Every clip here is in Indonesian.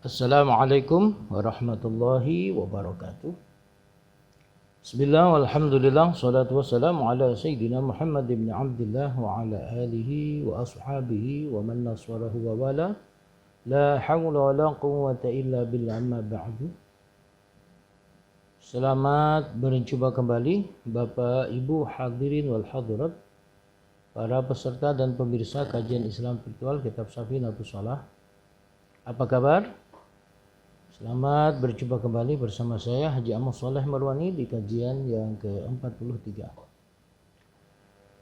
Assalamualaikum warahmatullahi wabarakatuh. Bismillah walhamdulillah salatu wassalamu ala sayyidina Muhammad ibn Abdullah wa ala alihi wa ashabihi wa man naswarahu wa wala. La hawla wa la quwwata illa billah, amma ba'du. Selamat berjumpa kembali Bapak Ibu hadirin wal hadirat, para peserta dan pemirsa kajian Islam virtual Kitab Safinatus Shalah. Apa kabar? Selamat berjumpa kembali bersama saya Haji Ahmad Shaleh Marwani di kajian yang ke-43.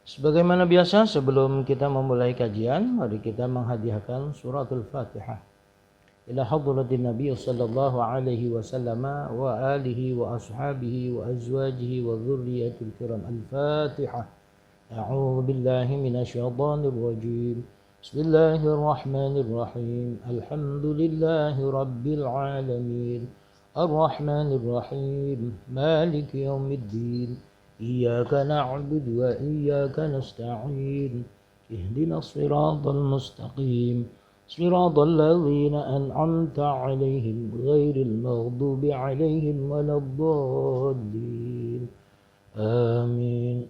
Sebagaimana biasa, sebelum kita memulai kajian, mari kita menghadiahkan suratul Fatihah ila hadratin Nabi sallallahu alaihi wasallam wa alihi wa ashabihi wa azwajihi wa dzurriyyatil kiram. Al-Fatihah. A'udzu billahi minasyaitonir rajim. Bismillahirrahmanirrahim. Alhamdulillahi rabbil alamin. Ar-Rahmanir-Rahim. Maliki yaumiddin. Iyyaka na'budu wa iyyaka nasta'in. Ihdinas siratal mustaqim. Siratal ladzina an'amta 'alaihim ghairil maghdubi 'alaihim waladdallin. Amin.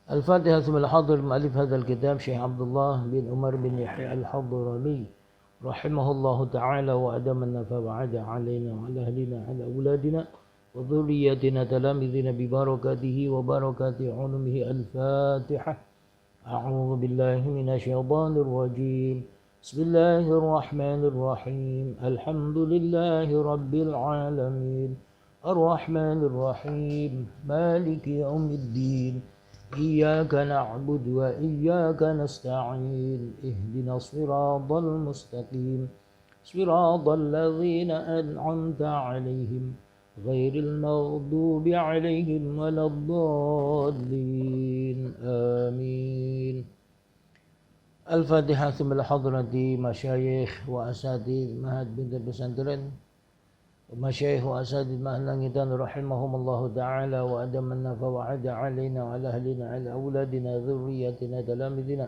Al-Fatihah. Thumma al-hadir mu'allif hadzal kitab Syekh Abdullah bin Umar bin Yahya al-Hadrami rahimahullahu ta'ala wa adama an-nafa wa 'ada 'alaina wa 'ala ahlina 'ala auladina wa dhurriyyatina talamidina bi barakatihi wa barakati 'ulumihi. Al-Fatihah. A'udzu billahi minasyaitonir rajim. Bismillahirrahmanirrahim. Alhamdulillahi rabbil alamin. Ar-Rahmanir-Rahim. Maliki yaumiddin. Iyyaka na'budu wa iyyaka nasta'in. Ihdinas siratal mustaqim. Siratal ladzina an'amta 'alaihim ghairil maghdubi 'alaihim waladdallin. Amin. Al-Fatihah. Thumma hadrati masyayikh wa asatidz Ma'had Bintul Pesantren, masyayikh wa asatidz Ma'had Langitan rahimahumullahu ta'ala wa adama an-nafa wa 'ada 'alaina wa 'ala ahlina 'ala auladina dzurriyyatina talamidina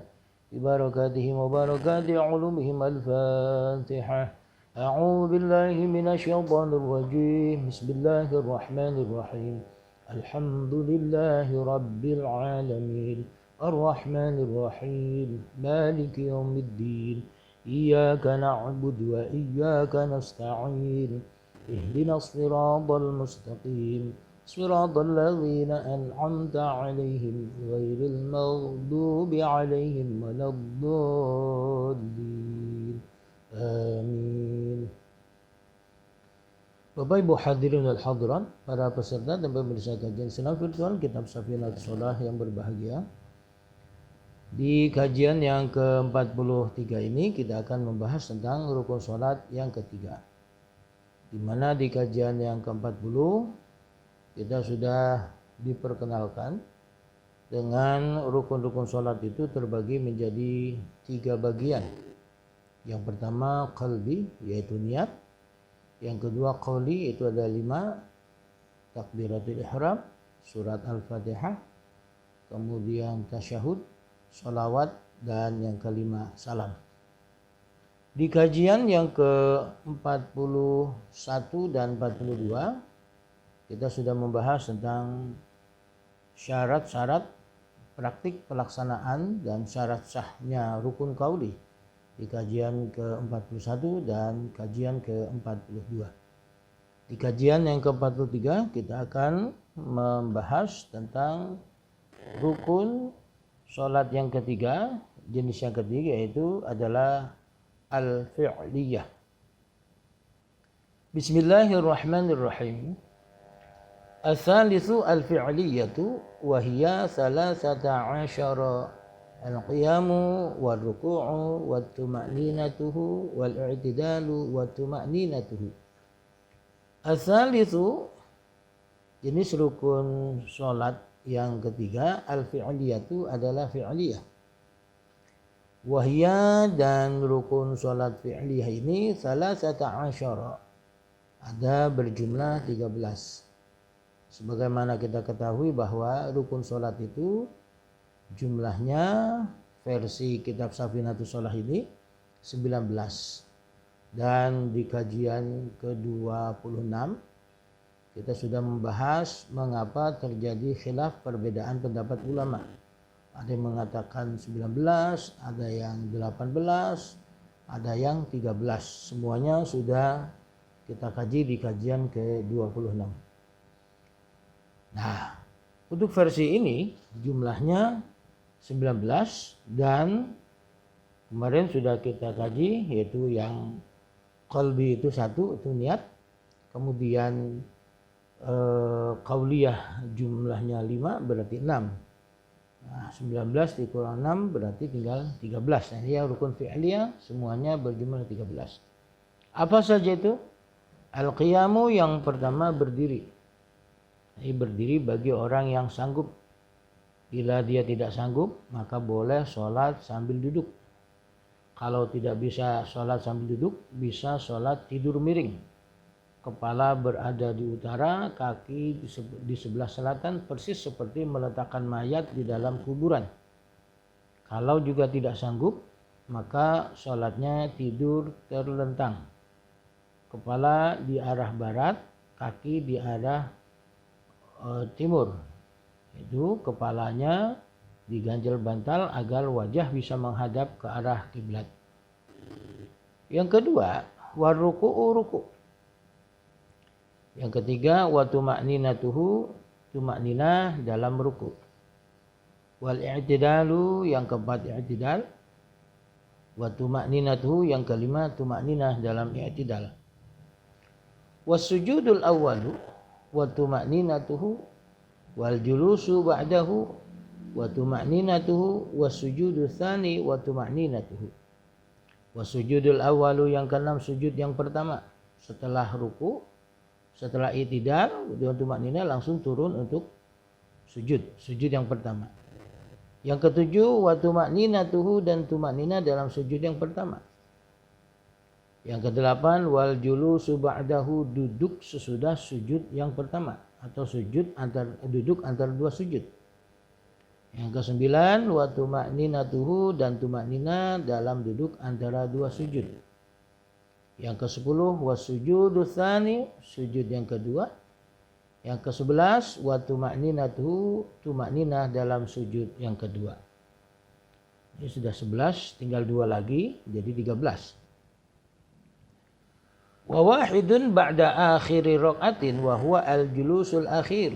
bi barakatihim wa barakati 'ulumihim. Al-Fatihah. A'udzu billahi minasyaitonir rajim. Bismillahirrahmanirrahim. Alhamdulillahi rabbil alamin. Ar-Rahmanir-Rahim. Maliki yaumiddin. Iyyaka na'budu wa iyyaka nasta'in. Ihdinas siratal mustaqim. Siratal ladzina an'amta 'alaihim ghairil maghdubi 'alaihim waladdallin. Amin. Bapak Ibu hadirin wal hadirat, para peserta dan pemirsa kajian Islam virtual Kitab Safinatus Shalah yang berbahagia. Di kajian yang ke-43 ini kita akan membahas tentang rukun sholat yang ketiga, di mana di kajian yang ke-40 kita sudah diperkenalkan dengan rukun-rukun sholat itu terbagi menjadi 3 bagian. Yang pertama qalbi, yaitu niat. Yang kedua qauli, itu ada 5, takbiratul ihram, surat Al-Fatihah, kemudian tasyahud, sholawat, dan yang kelima salam. Di kajian yang ke-41 dan 42 kita sudah membahas tentang syarat-syarat praktik pelaksanaan dan syarat sahnya rukun qauli di kajian ke-41 dan kajian ke-42. Di kajian yang ke-43 kita akan membahas tentang rukun sholat yang ketiga, jenis yang ketiga, yaitu adalah al-fi'liyah. Bismillahirrahmanirrahim. Ats-tsalitsu al-fi'liyatu wa hiya 13 al-qiyamu war-ruku'u wat-tuma'ninatuhu wal-i'tidalu wat-tuma'ninatuhu. Ats-tsalitsu, jenis rukun sholat yang ketiga, al-fi'liyatu adalah fi'liyah. Wahya, dan rukun sholat fi'liyah ini 13, ada berjumlah 13. Sebagaimana kita ketahui bahwa rukun sholat itu jumlahnya versi kitab Safinatus Shalah ini 19. Dan di kajian ke-26 kita sudah membahas mengapa terjadi khilaf perbedaan pendapat ulama. Ada yang mengatakan 19, ada yang 18, ada yang 13. Semuanya sudah kita kaji di kajian ke-26. Nah, untuk versi ini jumlahnya 19 dan kemarin sudah kita kaji yaitu yang qalbi itu 1 itu niat. Kemudian qauliyah jumlahnya 5 berarti 6. Nah, 19 dikurang 6 berarti tinggal 13. Nah, yang rukun fi'liyah semuanya berjumlah 13. Apa saja itu? Al-qiyamu yang pertama berdiri. Ini berdiri bagi orang yang sanggup. Bila dia tidak sanggup, maka boleh sholat sambil duduk. Kalau tidak bisa sholat sambil duduk, bisa sholat tidur miring. Kepala berada di utara, kaki di sebelah selatan, persis seperti meletakkan mayat di dalam kuburan. Kalau juga tidak sanggup, maka sholatnya tidur terlentang. Kepala di arah barat, kaki di arah timur. Itu kepalanya diganjel bantal agar wajah bisa menghadap ke arah kiblat. Yang kedua, waruku'u ruku'. Yang ketiga, wa tuma'ninatuhu, tuma'ninah dalam ruku'. Wal i'tidalu, yang keempat i'tidal. Wa tuma'ninatuhu, yang kelima tuma'ninah dalam i'tidal. Was sujudul awwalu wa tuma'ninatuhu wal julusu ba'dahu wa tuma'ninatuhu was sujudu tsani wa tuma'ninatuhu. Was sujudul awwalu, yang keenam sujud yang pertama setelah ruku'. Setelah i'tidal dengan tuma'ninah langsung turun untuk sujud yang pertama. Yang ketujuh wa tuma'ninatuhu, dan tuma'ninah dalam sujud yang pertama. Yang kedelapan wal julusu ba'dahu, duduk sesudah sujud yang pertama atau duduk antara dua sujud. Yang kesembilan wa tuma'ninatuhu, dan tuma'ninah dalam duduk antara dua sujud. Yang ke-10 wasujudu tsani, sujud yang kedua. Yang ke-11 wa tuma'ninatuhu, tuma'ninah dalam sujud yang kedua. Ini sudah 11, tinggal 2 lagi jadi 13. Wa wahidun ba'da akhiri raqatin wa huwa al-julusul akhir.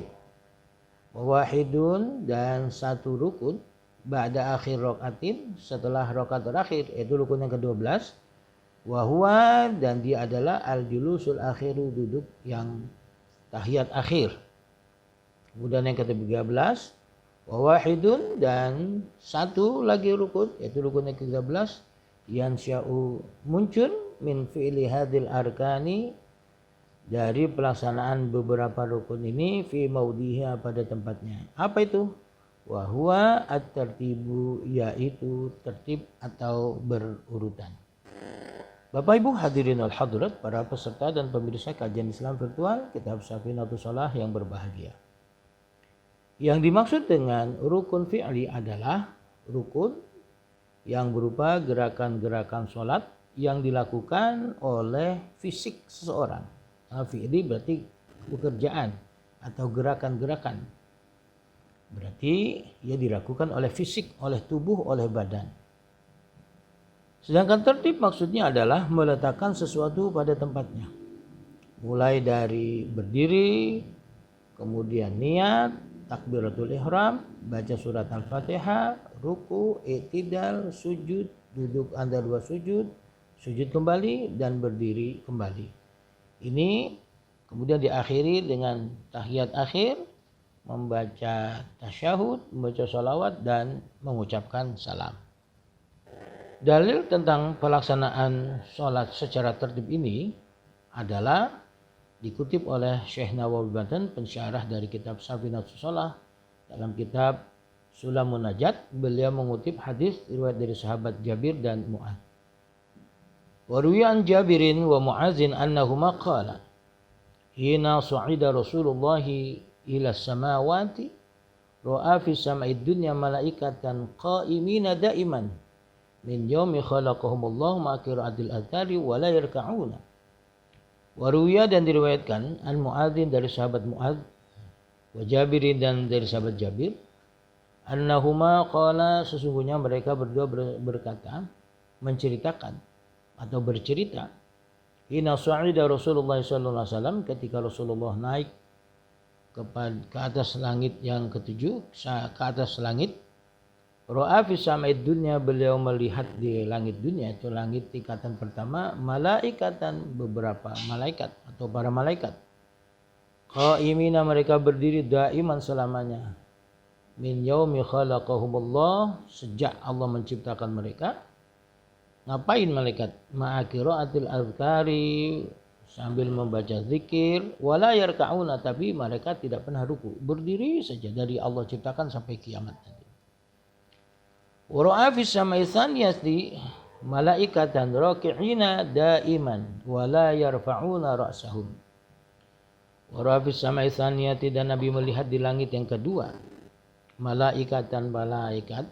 Wa wahidun, dan satu rukun ba'da akhir raqatin, setelah rakaat terakhir, yaitu rukun yang ke-12. Wahwa, dan dia adalah al-julusul akhiru, duduk yang tahiyat akhir. Kemudian yang ke-13 wawahidun, dan satu lagi rukun, yaitu rukun yang ke-13, yansya'u, muncul min fi'li hadil arkani, dari pelaksanaan beberapa rukun ini, fi maudhiha, pada tempatnya. Apa itu? Wahwa at-tartibu, yaitu tertib atau berurutan. Bapak Ibu hadirin al-hadirat, para peserta dan pemirsa kajian Islam virtual Kitab Safinatus Shalah yang berbahagia. Yang dimaksud dengan rukun fi'li adalah rukun yang berupa gerakan-gerakan sholat yang dilakukan oleh fisik seseorang. Fi'li berarti pekerjaan atau gerakan-gerakan. Berarti ia dilakukan oleh fisik, oleh tubuh, oleh badan. Sedangkan tertib maksudnya adalah meletakkan sesuatu pada tempatnya. Mulai dari berdiri, kemudian niat, takbiratul ihram, baca surat Al-Fatihah, ruku, i'tidal, sujud, duduk antara dua sujud, sujud kembali, dan berdiri kembali. Ini kemudian diakhiri dengan tahiyat akhir, membaca tasyahud, membaca sholawat, dan mengucapkan salam. Dalil tentang pelaksanaan sholat secara tertib ini adalah dikutip oleh Syekh Nawawi Banten, pensyarah dari kitab Safinatus Shalah. Dalam kitab Sulamun Najat, beliau mengutip hadis riwayat dari sahabat Jabir dan Mu'adz. Wa ruwiya an Jabirin wa Mu'adzin annahuma qala hina su'ida Rasulullah ila samawati ra'a fi sam'id dunya malaikatan qa'imina da'iman min yaumi khalaqahumullahu ma qira'atil adhari wa la yarka'una. Wa ruwiya dan diriwayatkan an Muadzin dari sahabat Muadz, wa Jabirin dan dari sahabat Jabir, annahuma qala sesungguhnya mereka berdua berkata, menceritakan atau bercerita, hina sa'ida Rasulullah sallallahu alaihi wasallam, ketika Rasulullah naik ke atas langit yang ketujuh, ke atas langit, ra'a fi sama'id dunya, beliau melihat di langit dunia, itu langit tingkatan pertama, malaikatan, beberapa malaikat atau para malaikat, qaimina, mereka berdiri, daiman, selamanya, min yaumi khalaqahumullah, sejak Allah menciptakan mereka. Ngapain malaikat? Ma'a qiraatil azkari, sambil membaca zikir, wala yarka'una, tapi mereka tidak pernah ruku, berdiri saja dari Allah ciptakan sampai kiamat nanti. Wa ra'a fis sama'i tsaniyati malaikatan raki'ina daiman wala yarfa'una ra'sahum. Wa ra'a fis sama'i tsaniyati, dan Nabi melihat di langit yang kedua, malaikatan, malaikat,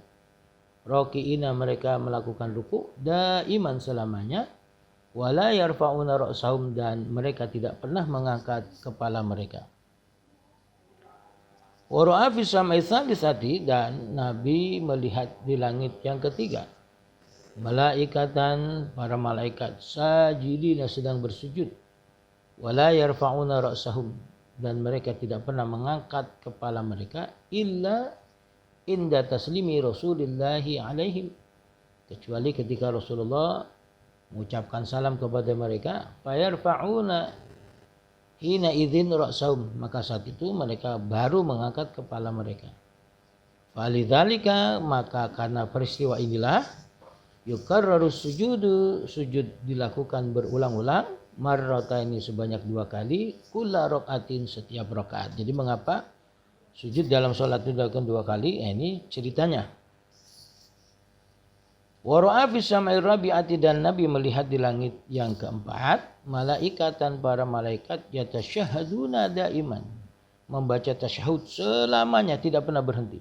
raki'ina, mereka melakukan ruku, daiman, selamanya, wala yarfa'una ra'sahum, dan mereka tidak pernah mengangkat kepala mereka. Wa ra'a fis sama'i tsalisati, dan Nabi melihat di langit yang ketiga, malaikatan, para malaikat, sajidina, sedang bersujud, wala yarfa'una ra'sahum, dan mereka tidak pernah mengangkat kepala mereka, illa inda taslimi Rasulillahi alaihim, kecuali ketika Rasulullah mengucapkan salam kepada mereka, fayarfa'una hina idzin ra'sahum, maka saat itu mereka baru mengangkat kepala mereka. Falidzalika, maka karena peristiwa inilah, yukarraru sujudu, sujud dilakukan berulang-ulang, marrataini, sebanyak 2 kali, kulla rakaatin, setiap rakaat. Jadi mengapa sujud dalam sholat itu dilakukan 2 kali? Ini ceritanya. Wa ra'a fis sama'ir rabi'ati, dan Nabi melihat di langit yang keempat, malaikatan, para malaikat, yatasyahhaduna daiman, membaca tasyahud selamanya, tidak pernah berhenti.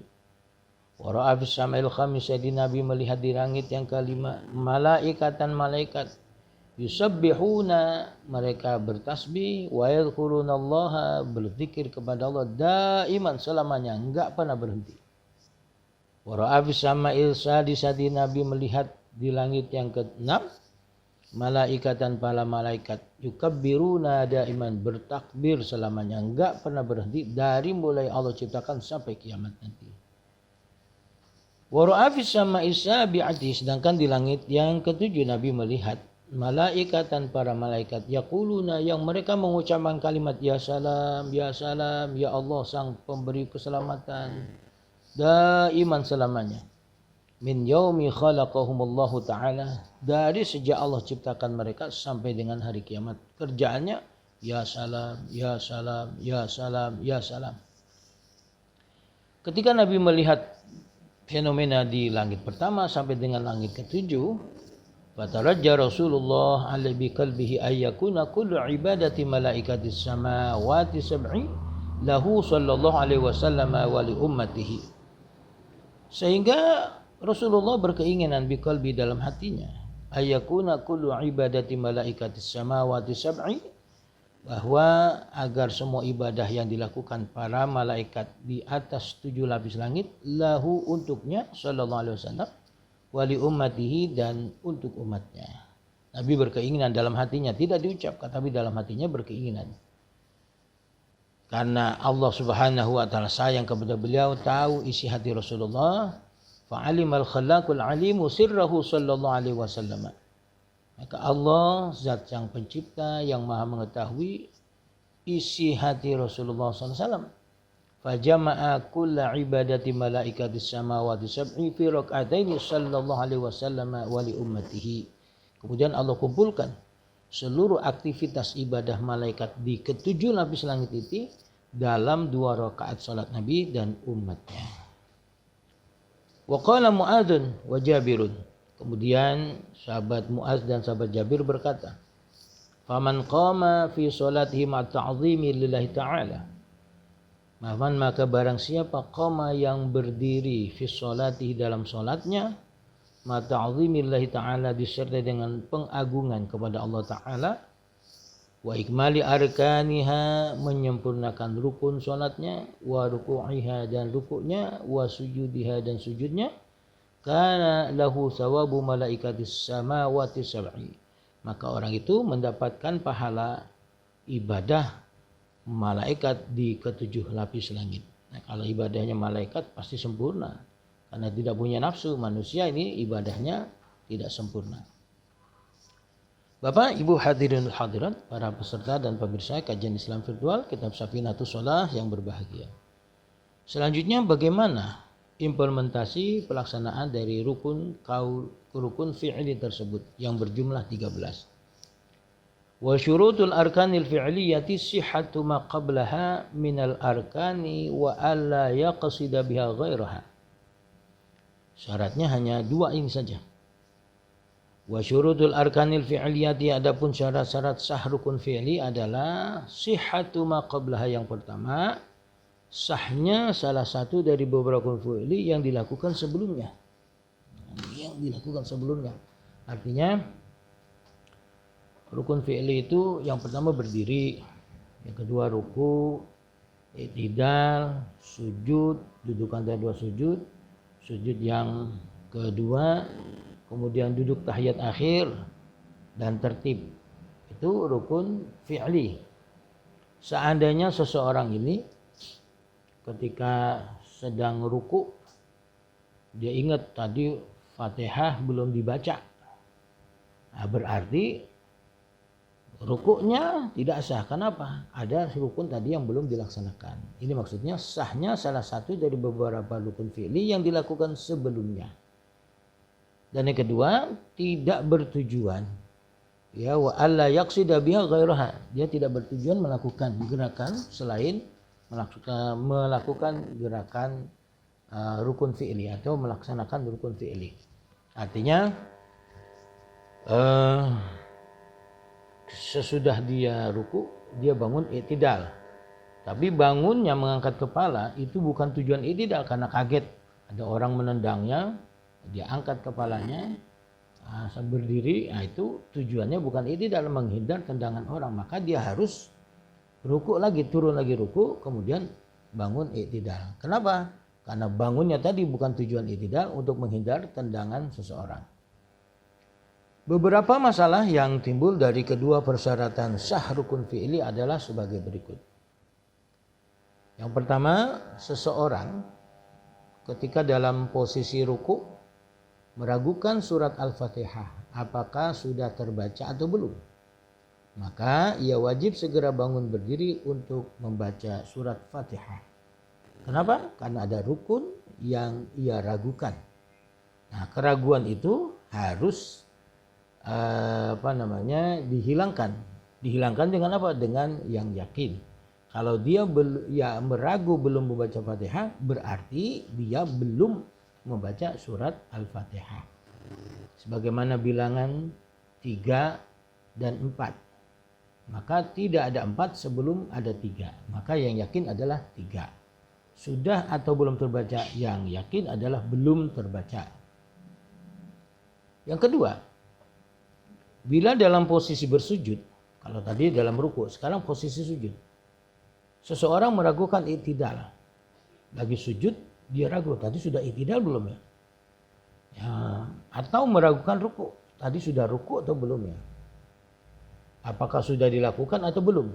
Wa ra'a fis sama'il khamisati, Nabi melihat di langit yang kelima, malaikatan, malaikat, yusabbihuna, mereka bertasbih, wa yadhkurunallaha, berzikir kepada Allah, daiman, selamanya, enggak pernah berhenti. Wa ra'a fis sama'il sadisati, Nabi melihat di langit yang ke-6, malaikatan, para malaikat, yukabbiruna daiman, bertakbir selamanya, enggak pernah berhenti dari mulai Allah ciptakan sampai kiamat nanti. Wa ra'a fis sama'is sabi'ati, sedangkan di langit yang ke-7 Nabi melihat malaikatan, para malaikat, yaquluna, yang mereka mengucapkan kalimat ya salam, ya salam, ya Allah sang pemberi keselamatan, daiman, selamanya, min yaumi khalaqahumullahu ta'ala, dari sejak Allah ciptakan mereka sampai dengan hari kiamat, kerjaannya ya salam, ya salam, ya salam, ya salam. Ketika Nabi melihat fenomena di langit pertama sampai dengan langit ke-7, fatarajja Rasulullah alaihi qalbihi ayyakuna kullu ibadati malaikatis samawati sab'i lahu sallallahu alaihi wasallam wa li ummatihi. Sehingga Rasulullah berkeinginan biqalbi, dalam hatinya, ayyakuna kullu ibadati malaikatis samawati sab'i, bahwa agar semua ibadah yang dilakukan para malaikat di atas 7 lapis langit, lahu, untuknya, sallallahu alaihi wasallam, wali ummatihi, dan untuk umatnya. Nabi berkeinginan dalam hatinya, tidak diucapkan tapi dalam hatinya berkeinginan. Karena Allah Subhanahu wa taala sayang kepada beliau, tahu isi hati Rasulullah, fa'alimal khallaqul alimu sirrahu sallallahu alaihi wasallam. Maka Allah, zat yang pencipta yang maha mengetahui isi hati Rasulullah SAW, fajama'a kulla ibadati malaikatis samawati sab'i fi rak'ataini sallallahu alaihi wasallam wa li ummatihi. Kemudian Allah kumpulkan seluruh aktivitas ibadah malaikat di ke-7 lapis langit itu dalam 2 rakaat salat Nabi dan umatnya. Wa qala Muadzun wa Jabirun, kemudian sahabat Muadz dan sahabat Jabir berkata, faman qama fi salatihi ma ta'zimi lillahi ta'ala, maka barang siapa qama, yang berdiri, fi salatihi, dalam salatnya, ma ta'zimillahi ta'ala, disertai dengan pengagungan kepada Allah Ta'ala, wa ikmali arkaniha, menyempurnakan rukun salatnya, wa ruku'iha, dan rukuknya, wa sujudiha, dan sujudnya, kana lahu sawabu malaikatis samawati sab'i, maka orang itu mendapatkan pahala ibadah malaikat di ketujuh lapis langit. Nah, kalau ibadahnya malaikat pasti sempurna, karena tidak punya nafsu. Manusia ini ibadahnya tidak sempurna. Bapak, Ibu hadirin hadirat, para peserta dan pemirsa kajian Islam virtual Kitab Safinatus Shalah yang berbahagia. Selanjutnya, bagaimana implementasi pelaksanaan dari rukun fi'li tersebut yang berjumlah 13. Wa syurutul arkanil fi'liyati sihhatu ma qablaha minal arkani wa alla yaqsida biha ghairaha. Syaratnya hanya 2 ini saja. Wa syurutul arkanil fi'liyati, adapun syarat-syarat sah rukun fi'li adalah sihhatu ma qablaha, yang pertama sahnya salah satu dari beberapa rukun fi'li yang dilakukan sebelumnya. Artinya rukun fi'li itu yang pertama berdiri, yang kedua ruku, i'tidal, sujud, duduk antara 2 sujud, sujud yang kedua, kemudian duduk tahiyat akhir, dan tertib. Itu rukun fi'li. Seandainya seseorang ini ketika sedang ruku, dia ingat tadi Fatihah belum dibaca, nah, berarti rukuknya tidak sah. Kenapa? Ada rukun tadi yang belum dilaksanakan. Ini maksudnya sahnya salah satu dari beberapa rukun fi'li yang dilakukan sebelumnya. Dan yang kedua, tidak bertujuan, ya, wa alla yaqsida biha ghairaha, dia tidak bertujuan melakukan gerakan selain melakukan gerakan rukun fi'li atau melaksanakan rukun fi'li. Artinya sesudah dia ruku, dia bangun i'tidal, tapi bangunnya mengangkat kepala itu bukan tujuan i'tidal, karena kaget ada orang menendangnya, dia angkat kepalanya sambil berdiri. Nah, itu tujuannya bukan i'tidal, menghindar tendangan orang, maka dia harus ruku lagi, turun lagi ruku, kemudian bangun i'tidal. Kenapa? Karena bangunnya tadi bukan tujuan i'tidal, untuk menghindar tendangan seseorang. Beberapa masalah yang timbul dari kedua persyaratan sah rukun fi'li adalah sebagai berikut. Yang pertama, seseorang ketika dalam posisi ruku meragukan surat Al-Fatihah apakah sudah terbaca atau belum, maka ia wajib segera bangun berdiri untuk membaca surat Fatihah. Kenapa? Karena ada rukun yang ia ragukan. Nah, keraguan itu harus dihilangkan. Dihilangkan dengan apa? Dengan yang yakin. Kalau dia meragu belum membaca Fatihah, berarti dia belum membaca surat Al-Fatihah. Sebagaimana bilangan 3 dan 4. Maka tidak ada 4 sebelum ada 3. Maka yang yakin adalah 3. Sudah atau belum terbaca, yang yakin adalah belum terbaca. Yang kedua, bila dalam posisi bersujud, kalau tadi dalam ruku, sekarang posisi sujud, seseorang meragukan i'tidal, lagi sujud dia ragu, tadi sudah i'tidal belum ya? Atau meragukan ruku, tadi sudah ruku atau belum ya? Apakah sudah dilakukan atau belum?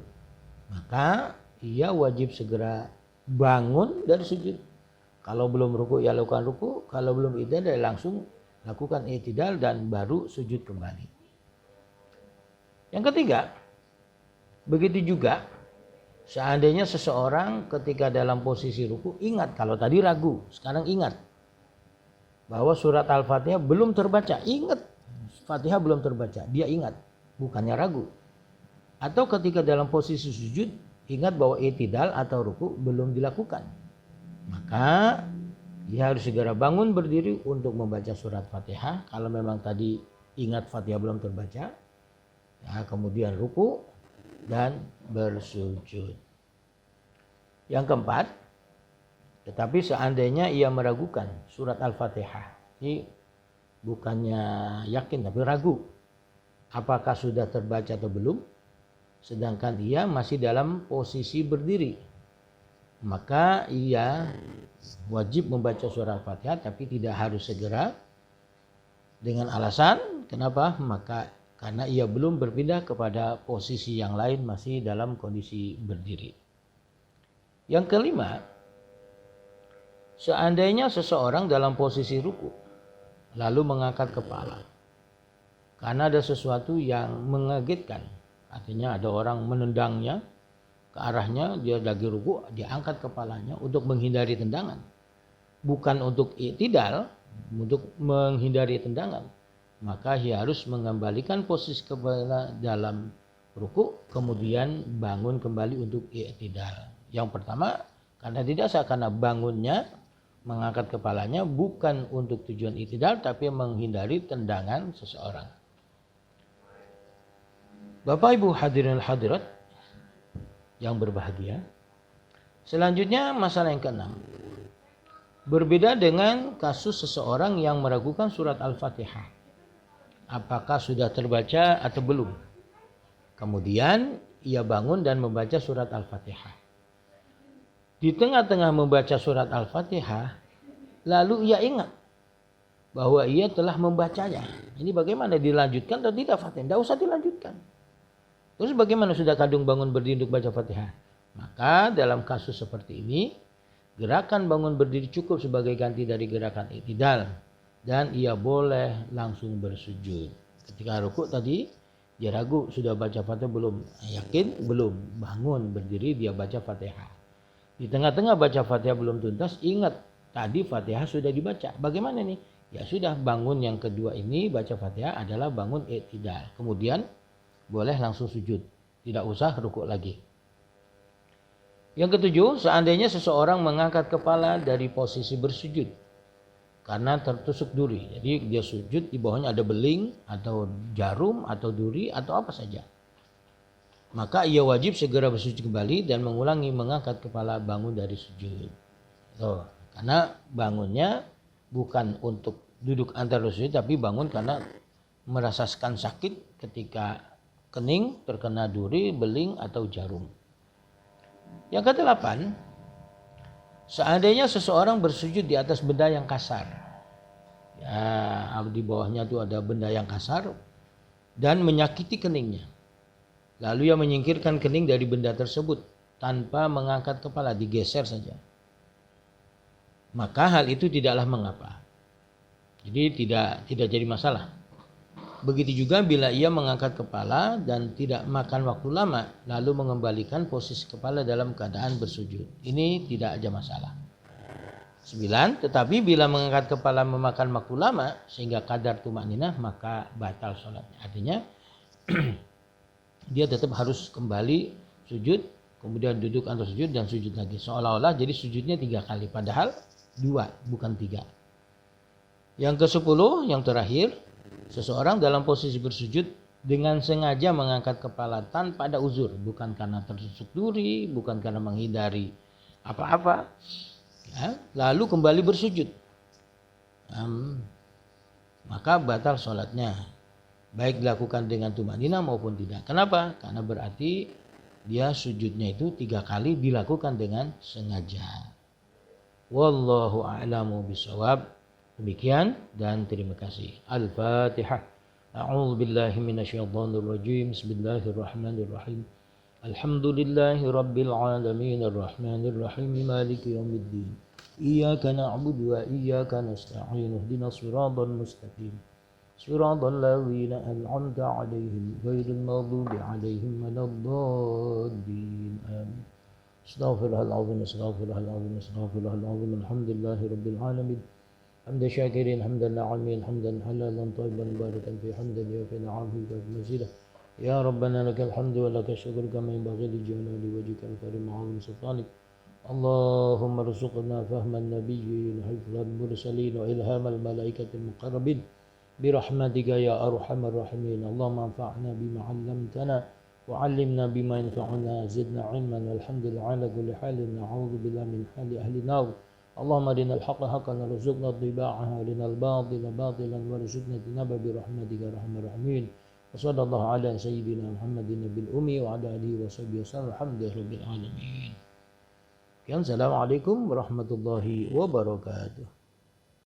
Maka ia wajib segera bangun dari sujud. Kalau belum ruku ya lakukan ruku, kalau belum i'tidal langsung lakukan i'tidal dan baru sujud kembali. Yang ketiga, begitu juga seandainya seseorang ketika dalam posisi ruku ingat, kalau tadi ragu, sekarang ingat bahwa surat Al-Fatihah belum terbaca, ingat Fatihah belum terbaca, dia ingat, bukannya ragu. Atau ketika dalam posisi sujud ingat bahwa i'tidal atau ruku belum dilakukan, maka dia harus segera bangun berdiri untuk membaca surat Fatihah. Kalau memang tadi ingat Fatihah belum terbaca, ya, kemudian ruku dan bersujud. Yang keempat, tetapi seandainya ia meragukan surat Al-Fatihah, bukannya yakin tapi ragu apakah sudah terbaca atau belum, sedangkan ia masih dalam posisi berdiri, maka ia wajib membaca surah Al-Fatihah tapi tidak harus segera, dengan alasan kenapa? Maka karena ia belum berpindah kepada posisi yang lain, masih dalam kondisi berdiri. Yang kelima, seandainya seseorang dalam posisi ruku lalu mengangkat kepala karena ada sesuatu yang mengagetkan, artinya ada orang menendangnya ke arahnya, dia lagi ruku, dia angkat kepalanya untuk menghindari tendangan, bukan untuk i'tidal, untuk menghindari tendangan, maka ia harus mengembalikan posisi kepala dalam ruku, kemudian bangun kembali untuk i'tidal. Yang pertama, karena tidak sah, karena bangunnya mengangkat kepalanya bukan untuk tujuan i'tidal tapi menghindari tendangan seseorang. Bapak Ibu hadirin hadirat yang berbahagia, selanjutnya masalah yang keenam. Berbeda dengan kasus seseorang yang meragukan surat Al-Fatihah, apakah sudah terbaca atau belum. Kemudian ia bangun dan membaca surat Al-Fatihah. Di tengah-tengah membaca surat Al-Fatihah, lalu ia ingat bahwa ia telah membacanya. Ini bagaimana, dilanjutkan atau tidak Fatihah? Tidak usah dilanjutkan. Terus bagaimana sudah kadung bangun berdiri untuk baca Fatihah? Maka dalam kasus seperti ini, gerakan bangun berdiri cukup sebagai ganti dari gerakan i'tidal, dan ia boleh langsung bersujud. Ketika rukuk tadi dia ragu sudah baca Fatihah belum, yakin belum, bangun berdiri dia baca Fatihah. Di tengah-tengah baca Fatihah belum tuntas, ingat tadi Fatihah sudah dibaca. Bagaimana nih? Ya sudah, bangun yang kedua ini baca Fatihah adalah bangun i'tidal. Kemudian boleh langsung sujud, tidak usah rukuk lagi. Yang ketujuh, seandainya seseorang mengangkat kepala dari posisi bersujud karena tertusuk duri, jadi dia sujud, di bawahnya ada beling atau jarum atau duri atau apa saja, maka ia wajib segera bersujud kembali dan mengulangi mengangkat kepala bangun dari sujud. Karena bangunnya bukan untuk duduk antar sujud, tapi bangun karena merasakan sakit ketika kening terkena duri, beling atau jarum. Yang kedelapan, seandainya seseorang bersujud di atas benda yang kasar, ya di bawahnya itu ada benda yang kasar dan menyakiti keningnya, lalu ia menyingkirkan kening dari benda tersebut tanpa mengangkat kepala, digeser saja, maka hal itu tidaklah mengapa. Jadi tidak jadi masalah. Begitu juga bila ia mengangkat kepala dan tidak makan waktu lama lalu mengembalikan posisi kepala dalam keadaan bersujud. Ini tidak ada masalah. 9. Tetapi bila mengangkat kepala memakan waktu lama sehingga kadar tumakninah, maka batal sholatnya. Artinya dia tetap harus kembali sujud, kemudian duduk atau sujud dan sujud lagi. Seolah-olah jadi sujudnya 3 kali, padahal 2 bukan 3. Yang ke-10, yang terakhir, seseorang dalam posisi bersujud dengan sengaja mengangkat kepala tanpa ada uzur, bukan karena tertusuk duri, bukan karena menghindari apa-apa, ya, lalu kembali bersujud, maka batal sholatnya, baik dilakukan dengan tumakninah maupun tidak. Kenapa? Karena berarti dia sujudnya itu 3 kali dilakukan dengan sengaja. Wallahu a'lamu bishawab. Demikian dan terima kasih. Al-Fatihah. A'udzu billahi minasyaitonir rajim. Bismillahirrahmanirrahim. Alhamdulillahi rabbil alamin arrahmanir rahim maliki yaumiddin. Iyyaka na'budu wa iyyaka nasta'in. Ihdinas siratal mustaqim. Siratal ladzina an'amta 'alaihim ghairil maghdubi 'alaihim waladdallin. Amin. Astaghfirullahaladzim, astaghfirullahaladzim, astaghfirullahaladzim. Alhamdulillahi rabbil alamin. حمد شاكرين حمدا ناعمين حمدا حلالا طيبا مباركا في حمدا يوفي نعمه ومزيدا يا ربنا لك الحمد ولك الشكر كما ينبغي لجلال وجهك الكريم وعظيم سلطانك اللهم ارزقنا فهم النبيين حفظ المرسلين وإلهام الملائكة المقربين برحمتك يا أرحم الراحمين اللهم انفعنا بما علمتنا وعلمنا بما ينفعنا زدنا علما والحمد لله على كل حال نعوذ بالله من حال أهل النار اللهم أرنا الحق حقا وارزقنا اتباعه وأرنا الباطل باطلا وارزقنا اجتنابه برحمتك يا أرحم الراحمين وصلى الله على سيدنا محمد النبي الأمي وعلى آله وصحبه وسلم الحمد لله رب العالمين. Assalamualaikum warahmatullahi wabarakatuh.